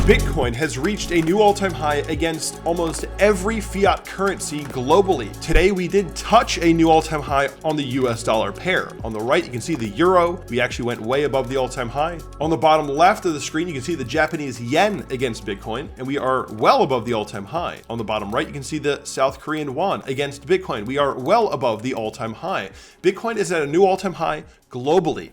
Bitcoin has reached a new all-time high against almost every fiat currency globally. Today, we did touch a new all-time high on the US dollar pair. On the right, you can see the euro. We actually went way above the all-time high. On the bottom left of the screen, you can see the Japanese yen against Bitcoin, and we are well above the all-time high. On the bottom right, you can see the South Korean won against Bitcoin. We are well above the all-time high. Bitcoin is at a new all-time high globally.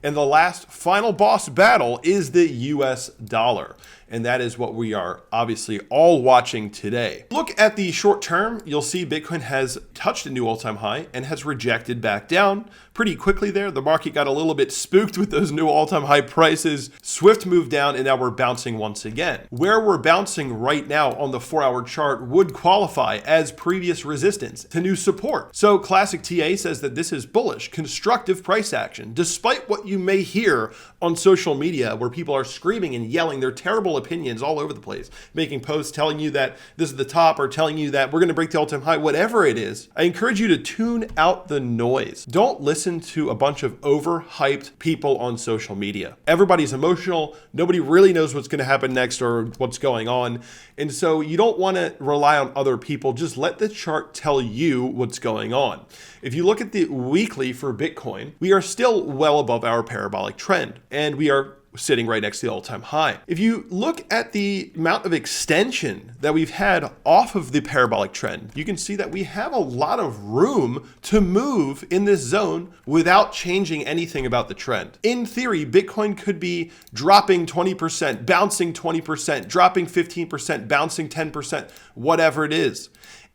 And the last final boss battle is the US dollar. And that is what we are obviously all watching today. Look at the short term, you'll see Bitcoin has touched a new all-time high and has rejected back down pretty quickly there. The market got a little bit spooked with those new all-time high prices. Swift move down, and now we're bouncing once again. Where we're bouncing right now on the 4-hour chart would qualify as previous resistance to new support. So Classic TA says that this is bullish, constructive price action, despite what you may hear on social media where people are screaming and yelling their terrible opinions all over the place, making posts telling you that this is the top or telling you that we're going to break the all-time high, whatever it is. I encourage you to tune out the noise. Don't listen to a bunch of overhyped people on social media. Everybody's emotional. Nobody really knows what's going to happen next or what's going on. And so you don't want to rely on other people. Just let the chart tell you what's going on. If you look at the weekly for Bitcoin, we are still well above our parabolic trend, and we are sitting right next to the all-time high. If you look at the amount of extension that we've had off of the parabolic trend, you can see that we have a lot of room to move in this zone without changing anything about the trend. In theory, Bitcoin could be dropping 20%, bouncing 20%, dropping 15%, bouncing 10%, whatever it is.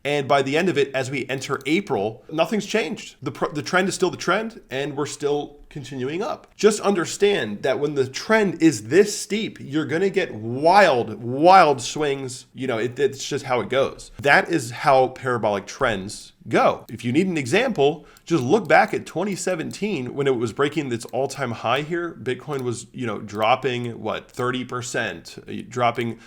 And by the end of it, as we enter April, nothing's changed. The trend is still the trend, and we're still continuing up. Just understand that when the trend is this steep, you're going to get wild swings. You know, it's just how it goes. That is how parabolic trends go. If you need an example, just look back at 2017 when it was breaking its all-time high here. Bitcoin was, dropping 30%, dropping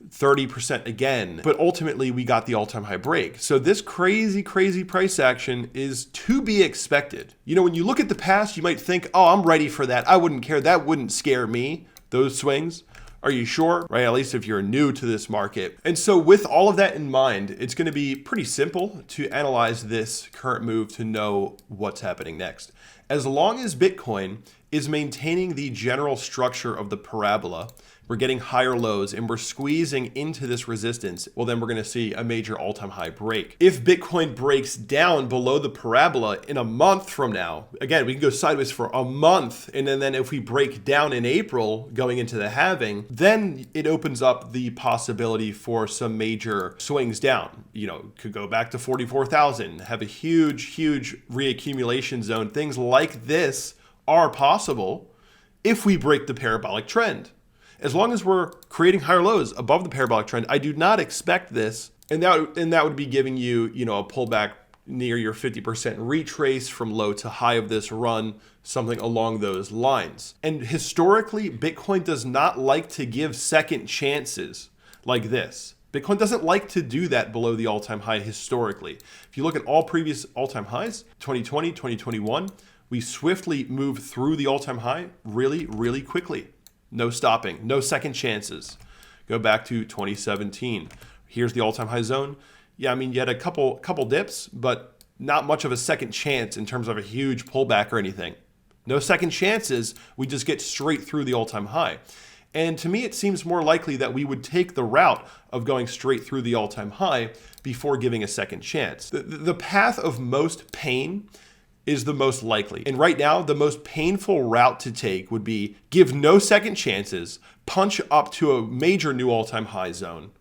30% again, but ultimately we got the all-time high break. So this crazy price action is to be expected. When you look at the past, you might think, oh, I'm ready for that. I wouldn't care. That wouldn't scare me, those swings. Are you sure? Right? At least if you're new to this market. And so with all of that in mind, it's going to be pretty simple to analyze this current move to know what's happening next. As long as Bitcoin is maintaining the general structure of the parabola, we're getting higher lows and we're squeezing into this resistance, well, then we're going to see a major all-time high break. If Bitcoin breaks down below the parabola in a month from now, again, we can go sideways for a month. And then if we break down in April going into the halving, then it opens up the possibility for some major swings down. Could go back to 44,000, have a huge reaccumulation zone. Things like this are possible if we break the parabolic trend. As long as we're creating higher lows above the parabolic trend, I do not expect this. And that would be giving you, a pullback near your 50% retrace from low to high of this run, something along those lines. And historically, Bitcoin does not like to give second chances like this. Bitcoin doesn't like to do that below the all-time high historically. If you look at all previous all-time highs, 2020, 2021, we swiftly moved through the all-time high really quickly. No stopping, no second chances. Go back to 2017. Here's the all-time high zone. Yeah, you had a couple dips, but not much of a second chance in terms of a huge pullback or anything. No second chances. We just get straight through the all-time high. And to me, it seems more likely that we would take the route of going straight through the all-time high before giving a second chance. The path of most pain is the most likely. And right now, the most painful route to take would be give no second chances, punch up to a major new all-time high zone.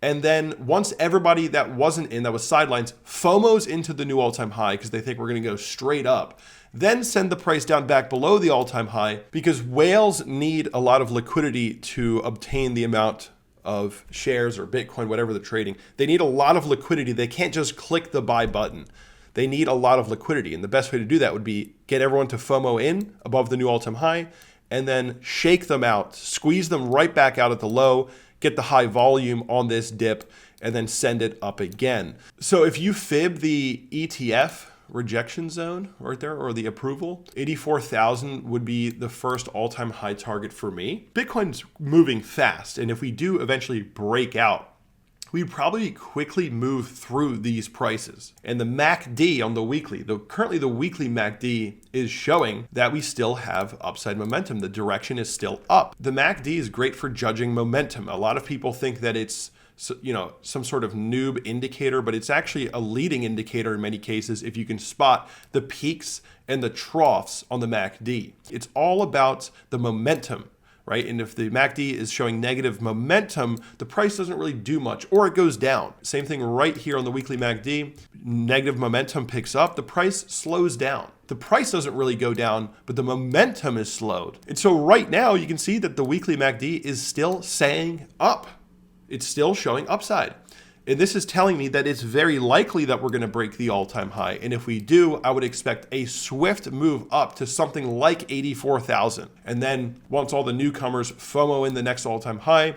And then once everybody that wasn't in, that was sidelines, FOMOs into the new all-time high because they think we're going to go straight up, then send the price down back below the all-time high because whales need a lot of liquidity to obtain the amount of shares or Bitcoin, whatever they're trading. They need a lot of liquidity. They can't just click the buy button. They need a lot of liquidity. And the best way to do that would be get everyone to FOMO in above the new all-time high and then shake them out, squeeze them right back out at the low, get the high volume on this dip, and then send it up again. So if you fib the ETF rejection zone right there, or the approval. 84,000 would be the first all-time high target for me. Bitcoin's moving fast, and if we do eventually break out, we'd probably quickly move through these prices. And the MACD on the weekly, currently the weekly MACD is showing that we still have upside momentum. The direction is still up. The MACD is great for judging momentum. A lot of people think that it's some sort of noob indicator, but it's actually a leading indicator in many cases if you can spot the peaks and the troughs on the MACD. It's all about the momentum, right? And if the MACD is showing negative momentum, the price doesn't really do much, or it goes down. Same thing right here on the weekly MACD. Negative momentum picks up, the price slows down. The price doesn't really go down, but the momentum is slowed. And so right now you can see that the weekly MACD is still saying up. It's still showing upside. And this is telling me that it's very likely that we're going to break the all-time high. And if we do, I would expect a swift move up to something like 84,000. And then once all the newcomers FOMO in the next all-time high,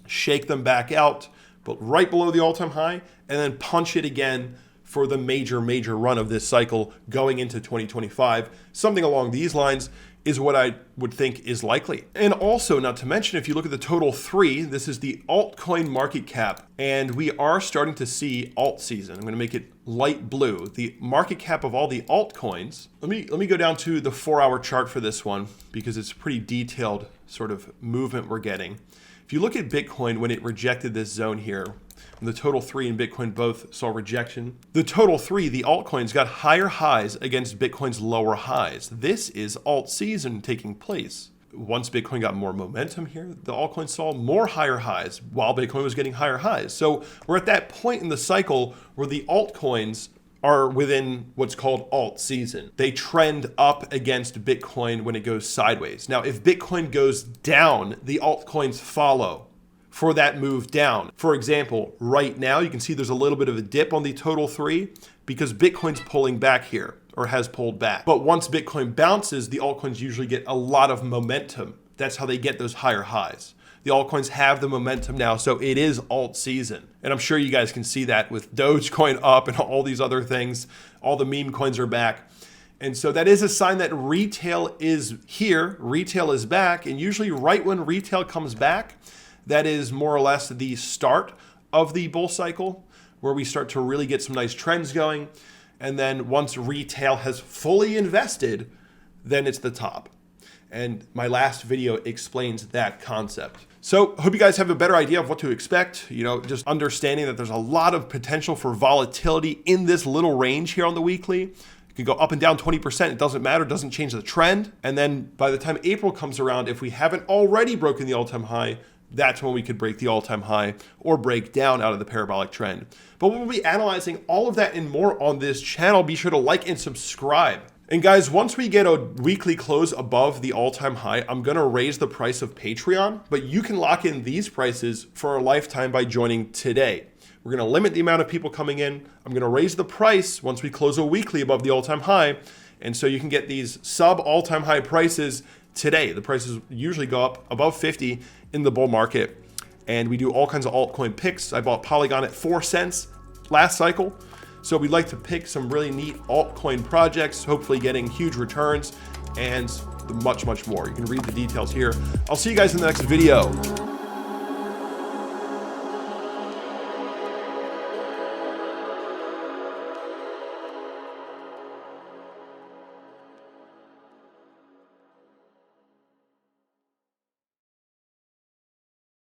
shake them back out, but right below the all-time high, and then punch it again for the major run of this cycle going into 2025. Something along these lines is what I would think is likely. And also, not to mention, if you look at the total 3, this is the altcoin market cap, and we are starting to see alt season. I'm going to make it light blue. The market cap of all the altcoins. Let me go down to the 4-hour chart for this one, because it's a pretty detailed sort of movement we're getting. If you look at Bitcoin when it rejected this zone here, and the total 3 and Bitcoin both saw rejection. The total 3, the altcoins, got higher highs against Bitcoin's lower highs. This is alt season taking place. Once Bitcoin got more momentum here, the altcoins saw more higher highs while Bitcoin was getting higher highs. So we're at that point in the cycle where the altcoins are within what's called alt season. They trend up against Bitcoin when it goes sideways. Now, if Bitcoin goes down, the altcoins follow for that move down. For example, right now you can see there's a little bit of a dip on the total 3 because Bitcoin's pulling back here, or has pulled back. But once Bitcoin bounces, the altcoins usually get a lot of momentum. That's how they get those higher highs. The altcoins have the momentum now, so it is alt season. And I'm sure you guys can see that with Dogecoin up and all these other things. All the meme coins are back. And so that is a sign that retail is here, retail is back, and usually right when retail comes back, that is more or less the start of the bull cycle, where we start to really get some nice trends going. And then once retail has fully invested, then it's the top. And my last video explains that concept. So I hope you guys have a better idea of what to expect, just understanding that there's a lot of potential for volatility in this little range here on the weekly. It could go up and down 20%. It doesn't matter. It doesn't change the trend. And then by the time April comes around, if we haven't already broken the all-time high, that's when we could break the all-time high or break down out of the parabolic trend. But we'll be analyzing all of that and more on this channel. Be sure to like and subscribe. And guys, once we get a weekly close above the all-time high, I'm going to raise the price of Patreon, but you can lock in these prices for a lifetime by joining today. We're going to limit the amount of people coming in. I'm going to raise the price once we close a weekly above the all-time high. And so you can get these sub all-time high prices today. The prices usually go up above 50 in the bull market. And we do all kinds of altcoin picks. I bought Polygon at 4 cents last cycle. So we'd like to pick some really neat altcoin projects, hopefully getting huge returns and much more. You can read the details here. I'll see you guys in the next video.